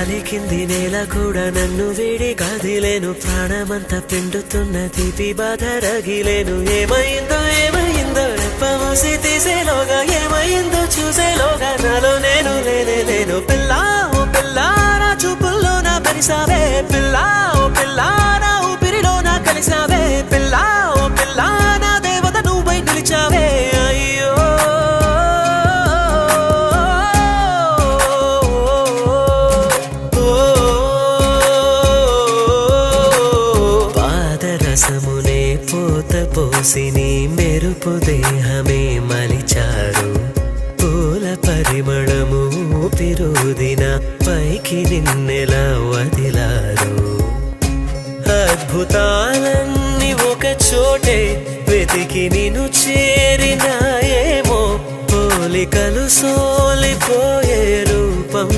గాలి కింది నేల కూడా నన్ను వీడి కదిలేను ప్రాణమంతా పిండుతున్న తీపి బాధ రగిలేను ఏమైందో ఏమైందో రెప్ప మూసి తీసేలోగా ఏమైందో చూసేలోగా నాలో నేను లేను పిల్ల ఓ పిల్ల నా చూపుల్లో నా పరిసావే పిల్ల ఓ పిల్ల నా ఊపిరిలో నా కలిసావే పిల్ల ఓ పిల్ల నా దేవత నువ్వై నిలిచావే అయ్యో పాదరసమునే పోత పోసి నీ మెరుపు దేహమే మలిచారు పూల పరిమళము ఊపిరుదిన పైకి నిన్నెలా వదిలారు అద్భుతాలన్నీ ఒక చోటే వెతికి నిన్ను చేరినాయేమో పోలికలు సోలిపోయే రూపం